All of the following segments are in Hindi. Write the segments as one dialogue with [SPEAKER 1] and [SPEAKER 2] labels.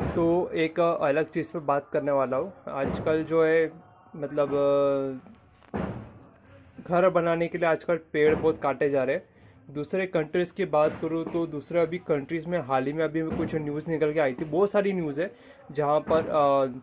[SPEAKER 1] तो एक अलग चीज़ पे बात करने वाला हूँ। आजकल जो है मतलब घर बनाने के लिए आजकल पेड़ बहुत काटे जा रहे हैं। दूसरे कंट्रीज़ की बात करूँ तो दूसरे अभी कंट्रीज़ में हाल ही में अभी कुछ न्यूज़ निकल के आई थी, बहुत सारी न्यूज़ है जहाँ पर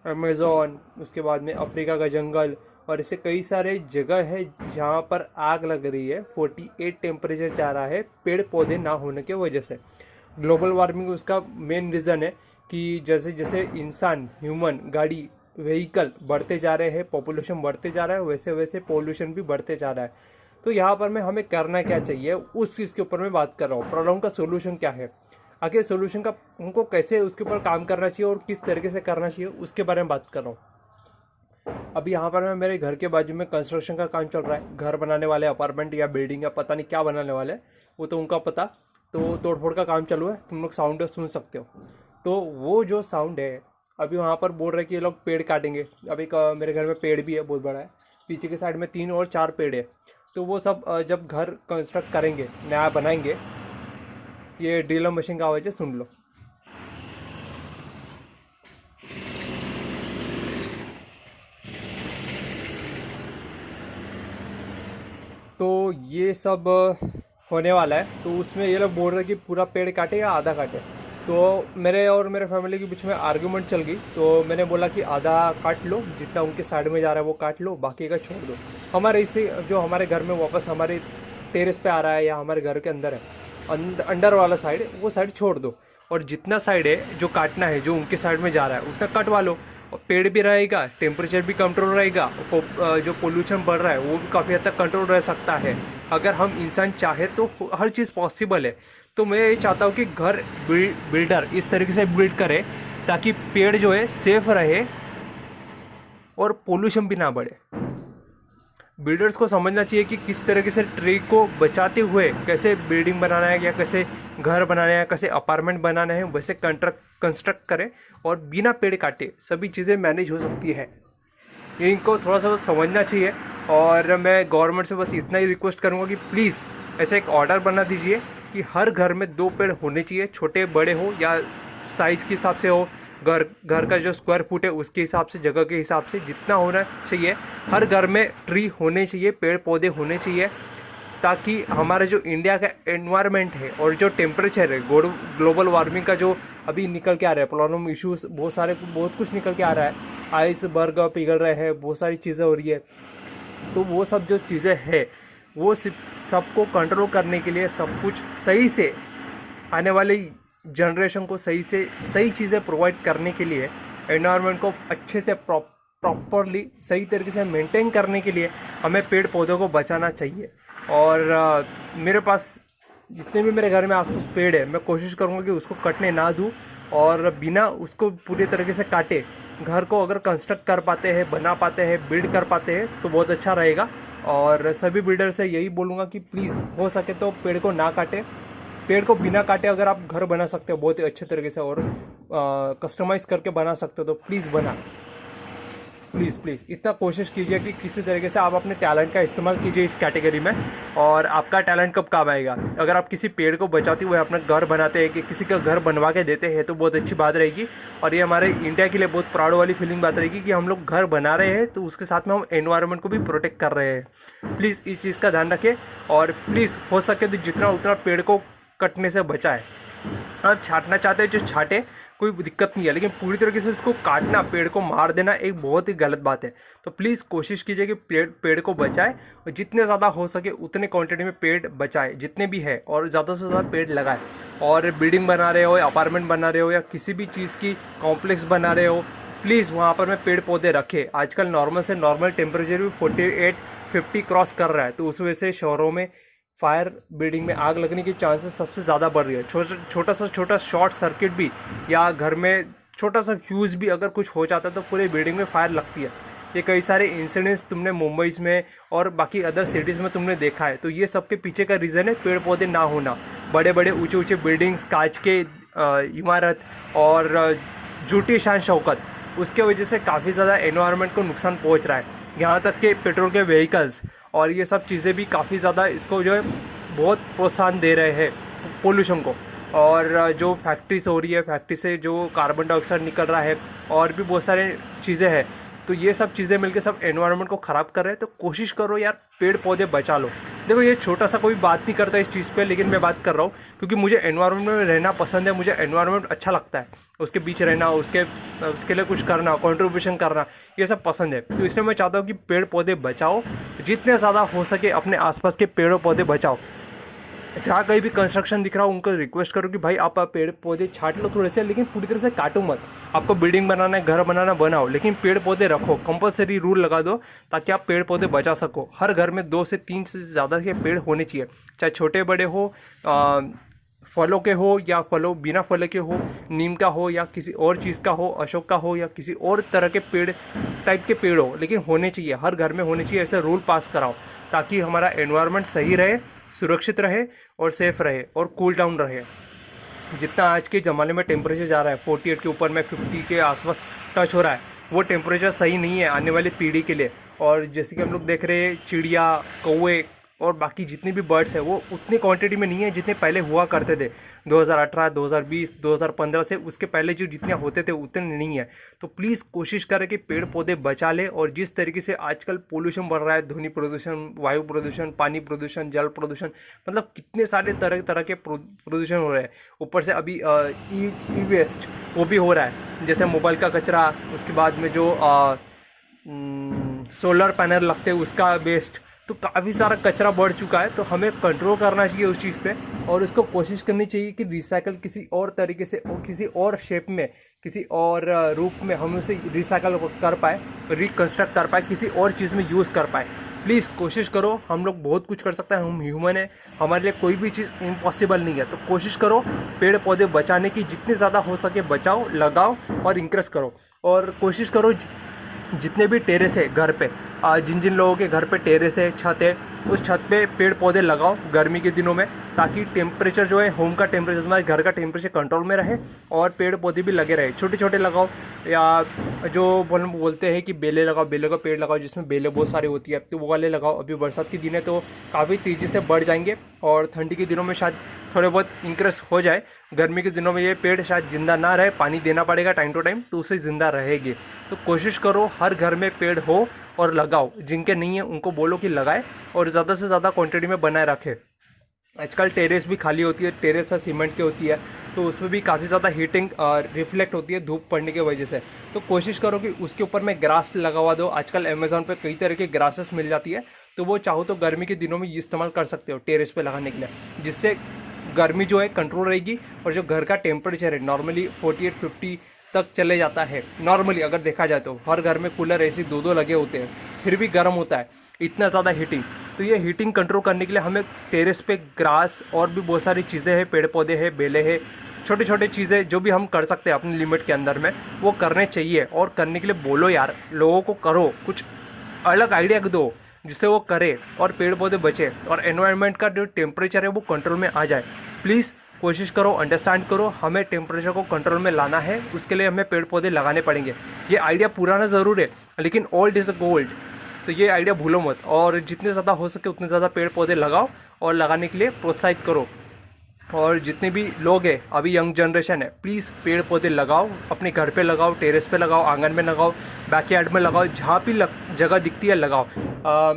[SPEAKER 1] अमेज़ॉन, उसके बाद में अफ्रीका का जंगल और ऐसे कई सारे जगह है जहाँ पर आग लग रही है। 48 टेम्परेचर जा रहा है पेड़ पौधे ना होने की वजह से। ग्लोबल वार्मिंग उसका मेन रीज़न है कि जैसे जैसे इंसान, ह्यूमन, गाड़ी, व्हीकल बढ़ते जा रहे हैं, पॉपुलेशन बढ़ते जा रहा है, वैसे वैसे पोल्यूशन भी बढ़ते जा रहा है। तो यहाँ पर मैं हमें करना क्या चाहिए उस चीज़ के ऊपर मैं बात कर रहा हूँ। प्रॉब्लम का सोल्यूशन क्या है, आखिर सोल्यूशन का हमको कैसे उसके ऊपर काम करना चाहिए और किस तरीके से करना चाहिए उसके बारे में बात कर रहा हूँ। अभी यहाँ पर मैं मेरे घर के बाजू में कंस्ट्रक्शन का काम चल रहा है। घर बनाने वाले, अपार्टमेंट या बिल्डिंग या पता नहीं क्या बनाने वाले, वो तो उनका पता। तो तोड़फोड़ का काम चालू है, तुम लोग साउंड सुन सकते हो। तो वो जो साउंड है, अभी वहाँ पर बोल रहे कि ये लोग पेड़ काटेंगे। अभी मेरे घर में पेड़ भी है, बहुत बड़ा है। पीछे के साइड में 3 और 4 पेड़ है। तो वो सब जब घर कंस्ट्रक्ट करेंगे, नया बनाएंगे, ये ड्रिलर मशीन का आवाज़ है, सुन लो। तो ये सब होने वाला है। तो उसमें ये लोग बोल रहे हैं कि पूरा पेड़ काटे या आधा काटे। तो मेरे और मेरे फैमिली के बीच में आर्गुमेंट चल गई। तो मैंने बोला कि आधा काट लो, जितना उनके साइड में जा रहा है वो काट लो, बाकी का छोड़ दो। हमारे इसे जो हमारे घर में वापस हमारे टेरेस पे आ रहा है या हमारे घर के अंदर है, अंदर वाला साइड, वो साइड छोड़ दो। और जितना साइड है जो काटना है, जो उनके साइड में जा रहा है, उतना कटवा लो। और पेड़ भी रहेगा, टेम्परेचर भी कंट्रोल रहेगा, जो पोल्यूशन बढ़ रहा है वो भी काफ़ी हद तक कंट्रोल रह सकता है। अगर हम इंसान चाहे तो हर चीज़ पॉसिबल है। तो मैं ये चाहता हूँ कि घर बिल्डर इस तरीके से बिल्ड करे ताकि पेड़ जो है सेफ रहे और पोल्यूशन भी ना बढ़े। बिल्डर्स को समझना चाहिए कि किस तरीके से ट्री को बचाते हुए कैसे बिल्डिंग बनाना है, या कैसे घर बनाना है, कैसे अपार्टमेंट बनाना है, वैसे कंस्ट्रक्ट करें और बिना पेड़ काटे सभी चीज़ें मैनेज हो सकती है। ये इनको थोड़ा सा समझना चाहिए। और मैं गवर्नमेंट से बस इतना ही रिक्वेस्ट करूँगा कि प्लीज़ ऐसे एक ऑर्डर बना दीजिए कि हर घर में 2 पेड़ होने चाहिए, छोटे बड़े हो या साइज़ के हिसाब से हो, घर का जो स्क्वायर फुट है उसके हिसाब से, जगह के हिसाब से जितना होना चाहिए, हर घर में ट्री होने चाहिए, पेड़ पौधे होने चाहिए, ताकि हमारा जो इंडिया का एनवायरनमेंट है और जो टेम्परेचर है, ग्लोबल वार्मिंग का जो अभी निकल के आ रहा है, प्रॉब्लम इश्यूज बहुत कुछ निकल के आ रहा है, आइसबर्ग पिघल रहे हैं, बहुत सारी चीज़ें हो रही है। तो वो सब जो चीज़ें हैं वो सबको कंट्रोल करने के लिए, सब कुछ सही से आने वाली जनरेशन को सही चीज़ें प्रोवाइड करने के लिए, एनवायरनमेंट को अच्छे से प्रॉपरली सही तरीके से मेंटेन करने के लिए हमें पेड़ पौधों को बचाना चाहिए। और मेरे पास जितने भी मेरे घर में आसपास पेड़ है, मैं कोशिश करूँगा कि उसको कटने ना दूँ और बिना उसको पूरी तरीके से काटे घर को अगर कंस्ट्रक्ट कर पाते हैं, बना पाते हैं, बिल्ड कर पाते हैं तो बहुत अच्छा रहेगा। और सभी बिल्डर से यही बोलूँगा कि प्लीज़ हो सके तो पेड़ को ना काटे। पेड़ को बिना काटे अगर आप घर बना सकते हो बहुत ही अच्छे तरीके से और कस्टमाइज़ करके बना सकते हो तो प्लीज़ बना, प्लीज़ इतना कोशिश कीजिए कि किसी तरीके से आप अपने टैलेंट का इस्तेमाल कीजिए इस कैटेगरी में। और आपका टैलेंट कब काम आएगा, अगर आप किसी पेड़ को बचाते हुए अपना घर बनाते हैं कि किसी का घर बनवा के देते हैं तो बहुत अच्छी बात रहेगी। और ये हमारे इंडिया के लिए बहुत प्राउड वाली फीलिंग बात रहेगी कि हम लोग घर बना रहे हैं तो उसके साथ में हम एनवायरनमेंट को भी प्रोटेक्ट कर रहे हैं। प्लीज़ इस चीज़ का ध्यान रखें और प्लीज़ हो सके तो जितना उतना पेड़ को कटने से बचाए। आप छाटना चाहते हैं जो छाटे, कोई दिक्कत नहीं है, लेकिन पूरी तरीके से इसको काटना, पेड़ को मार देना एक बहुत ही गलत बात है। तो प्लीज़ कोशिश कीजिए कि पेड़ को बचाए और जितने ज़्यादा हो सके उतने क्वांटिटी में पेड़ बचाए, जितने भी है, और ज़्यादा से ज़्यादा पेड़ लगाए। और बिल्डिंग बना रहे हो या अपार्टमेंट बना रहे हो या किसी भी चीज़ की कॉम्प्लेक्स बना रहे हो, प्लीज़ वहाँ पर मैं पेड़ पौधे रखे। आजकल नॉर्मल से नॉर्मल टेम्परेचर भी 48-50 क्रॉस कर रहा है, तो उस वजह से शहरों में फायर बिल्डिंग में आग लगने की चांसेस सबसे ज़्यादा बढ़ रही है। छोटा शॉर्ट सर्किट भी या घर में छोटा सा फ्यूज़ भी अगर कुछ हो जाता है तो पूरे बिल्डिंग में फायर लगती है। ये कई सारे इंसिडेंट्स तुमने मुंबई में और बाकी अदर सिटीज़ में तुमने देखा है। तो ये सबके पीछे का रीज़न है पेड़ पौधे ना होना। बड़े बड़े ऊंचे बिल्डिंग्स, कांच के इमारत और झूठी शान शौकत, उसके वजह से काफ़ी ज़्यादा एनवायरनमेंट को नुकसान पहुंच रहा है। यहाँ तक कि पेट्रोल के व्हीकल्स और ये सब चीज़ें भी काफ़ी ज़्यादा इसको जो है बहुत प्रोत्साहन दे रहे हैं पोल्यूशन को। और जो फैक्ट्रीज हो रही है, फैक्ट्री से जो कार्बन डाइऑक्साइड निकल रहा है और भी बहुत सारे चीज़ें हैं, तो ये सब चीज़ें मिलकर सब एनवायरनमेंट को ख़राब कर रहे हैं। तो कोशिश करो यार, पेड़ पौधे बचा लो। देखो ये छोटा सा कोई बात नहीं करता इस चीज़ पे, लेकिन मैं बात कर रहा हूँ क्योंकि मुझे एनवायरनमेंट में रहना पसंद है, मुझे एनवायरनमेंट अच्छा लगता है, उसके बीच रहना, उसके लिए कुछ करना, कंट्रीब्यूशन करना, ये सब पसंद है। तो इसलिए मैं चाहता हूँ कि पेड़ पौधे बचाओ, जितने ज़्यादा हो सके अपने आसपास के पेड़ पौधे बचाओ। जहाँ कहीं भी कंस्ट्रक्शन दिख रहा हो उनको रिक्वेस्ट करो कि भाई आप पेड़ पौधे छाट लो थोड़े से, लेकिन पूरी तरह से काटो मत। आपको बिल्डिंग बनाना है, घर बनाना, बनाओ, लेकिन पेड़ पौधे रखो। कंपलसरी रूल लगा दो ताकि आप पेड़ पौधे बचा सको। हर घर में 2 से 3 से ज़्यादा के पेड़ होने चाहिए, चाहे छोटे बड़े हो, फलों के हो या फलों बिना फल के हो, नीम का हो या किसी और चीज़ का हो, अशोक का हो या किसी और तरह के पेड़ टाइप के पेड़ हो, लेकिन होने चाहिए, हर घर में होने चाहिए। ऐसे रूल पास कराओ ताकि हमारा एनवायरनमेंट सही रहे, सुरक्षित रहे और सेफ रहे और कूल डाउन रहे। जितना आज के ज़माने में टेम्परेचर जा रहा है 48 के ऊपर में 50 के आसपास टच हो रहा है, वो टेम्परेचर सही नहीं है आने वाली पीढ़ी के लिए। और जैसे कि हम लोग देख रहे हैं, चिड़िया, कौवे और बाकी जितने भी बर्ड्स हैं वो उतनी क्वांटिटी में नहीं है जितने पहले हुआ करते थे। 2018, 2020, 2015 से उसके पहले जो जितने होते थे उतने नहीं है। तो प्लीज़ कोशिश करें कि पेड़ पौधे बचा लें। और जिस तरीके से आजकल पोल्यूशन बढ़ रहा है, ध्वनि प्रदूषण, वायु प्रदूषण, पानी प्रदूषण, जल प्रदूषण, मतलब कितने सारे तरह तरह के प्रदूषण हो रहे हैं। ऊपर से अभी ई वेस्ट वो भी हो रहा है, जैसे मोबाइल का कचरा, उसके बाद में जो सोलर पैनल लगते हैं उसका वेस्ट, तो काफ़ी सारा कचरा बढ़ चुका है। तो हमें कंट्रोल करना चाहिए उस चीज़ पे और उसको कोशिश करनी चाहिए कि रिसाइकल किसी और तरीके से और किसी और शेप में, किसी और रूप में हम उसे रिसाइकल कर पाए, रिकन्स्ट्रक्ट कर पाए, किसी और चीज़ में यूज़ कर पाए। प्लीज़ कोशिश करो, हम लोग बहुत कुछ कर सकते हैं, हम ह्यूमन है, हमारे लिए कोई भी चीज़ इम्पॉसिबल नहीं है। तो कोशिश करो पेड़ पौधे बचाने की, जितने ज़्यादा हो सके बचाओ, लगाओ और इंक्रेज करो। और कोशिश करो जितने भी टेरेस है घर पे, जिन जिन लोगों के घर पे टेरेस है, छत है, उस छत पे पेड़ पौधे लगाओ गर्मी के दिनों में, ताकि टेम्परेचर जो है होम का टेम्परेचर, तुम्हारे घर का टेम्परेचर कंट्रोल में रहे और पेड़ पौधे भी लगे रहे। छोटे छोटे लगाओ, या जो बोलते हैं कि बेलें लगाओ, बेलों का पेड़ लगाओ जिसमें बेलें बहुत सारी होती है, तो वो वाले लगाओ। अभी बरसात के दिन है तो काफ़ी तेज़ी से बढ़ जाएंगे और ठंडी के दिनों में शायद थोड़े बहुत इंक्रेज हो जाए। गर्मी के दिनों में ये पेड़ शायद ज़िंदा ना रहे, पानी देना पड़ेगा टाइम टू टाइम, तो उससे ज़िंदा रहेगी। तो कोशिश करो हर घर में पेड़ हो और लगाओ। जिनके नहीं है उनको बोलो कि लगाए और ज़्यादा से ज़्यादा क्वांटिटी में बनाए रखें। आजकल टेरेस भी खाली होती है, टेरेस है सीमेंट की होती है, तो उसमें भी काफ़ी ज़्यादा हीटिंग रिफ्लेक्ट होती है धूप पड़ने की वजह से। तो कोशिश करो कि उसके ऊपर में ग्रास लगवा दो। आजकल अमेज़ॉन पे कई तरह की ग्रासेस मिल जाती है, तो वो चाहो तो गर्मी के दिनों में इस्तेमाल कर सकते हो टेरेस पे लगाने के लिए, जिससे गर्मी जो है कंट्रोल रहेगी और जो घर का टेम्परेचर है नॉर्मली 48-50 तक चले जाता है। नॉर्मली अगर देखा जाए तो हर घर में कूलर ऐसे 2 लगे होते हैं, फिर भी गर्म होता है, इतना ज़्यादा हीटिंग। तो ये हीटिंग कंट्रोल करने के लिए हमें टेरेस पे ग्रास और भी बहुत सारी चीज़ें हैं, पेड़ पौधे हैं, बेलें हैं, छोटे छोटे चीज़ें जो भी हम कर सकते हैं अपनी लिमिट के अंदर में, वो करने चाहिए। और करने के लिए बोलो यार, लोगों को करो, कुछ अलग आइडिया दो जिससे वो करे और पेड़ पौधे बचे और एनवायरनमेंट का जो टेम्परेचर है वो कंट्रोल में आ जाए। प्लीज़ कोशिश करो, अंडरस्टैंड करो, हमें टेम्परेचर को कंट्रोल में लाना है, उसके लिए हमें पेड़ पौधे लगाने पड़ेंगे। ये आइडिया पुराना ज़रूर है, लेकिन ओल्ड इज़ द गोल्ड, तो ये आइडिया भूलो मत। और जितने ज़्यादा हो सके उतने ज़्यादा पेड़ पौधे लगाओ और लगाने के लिए प्रोत्साहित करो। और जितने भी लोग हैं, अभी यंग जनरेशन है, प्लीज़ पेड़ पौधे लगाओ, अपने घर पे लगाओ, टेरेस पे लगाओ, आंगन में लगाओ, बैकयार्ड में लगाओ, जहाँ भी जगह दिखती है लगाओ।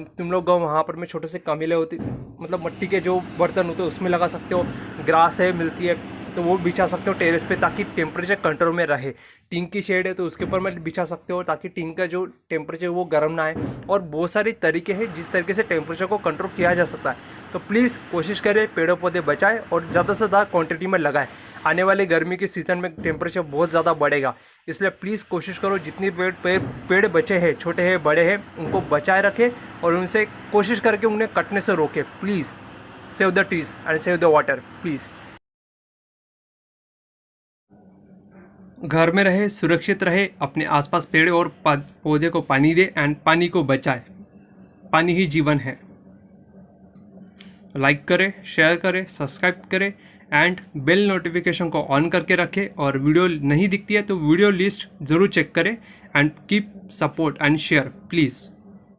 [SPEAKER 1] तुम लोग वहाँ पर में छोटे से गमले होते, मतलब मिट्टी के जो बर्तन होते हैं उसमें लगा सकते हो। ग्रास है मिलती है तो वो बिछा सकते हो टेरेस पे, ताकि टेम्परेचर कंट्रोल में रहे। टीन की शेड है तो उसके ऊपर में बिछा सकते हो, ताकि टीन का जो टेम्परेचर वो गर्म ना आए। और बहुत सारे तरीके हैं जिस तरीके से टेम्परेचर को कंट्रोल किया जा सकता है। तो प्लीज़ कोशिश करें पेड़ पौधे बचाएं और ज़्यादा से ज़्यादा क्वांटिटी में लगाएं। आने वाले गर्मी के सीज़न में टेम्परेचर बहुत ज़्यादा बढ़ेगा, इसलिए प्लीज़ कोशिश करो जितनी पेड़ बचे हैं, छोटे हैं बड़े हैं, उनको बचाए रखें और उनसे कोशिश करके उन्हें कटने से रोकें। Please save the trees and save the water please. घर में रहे, सुरक्षित रहे, अपने आसपास पेड़ और पौधे को पानी दे एंड पानी को बचाए। पानी ही जीवन है। लाइक करें, शेयर करें, सब्सक्राइब करें एंड बेल नोटिफिकेशन को ऑन करके रखें। और वीडियो नहीं दिखती है तो वीडियो लिस्ट ज़रूर चेक करें and keep support and share please.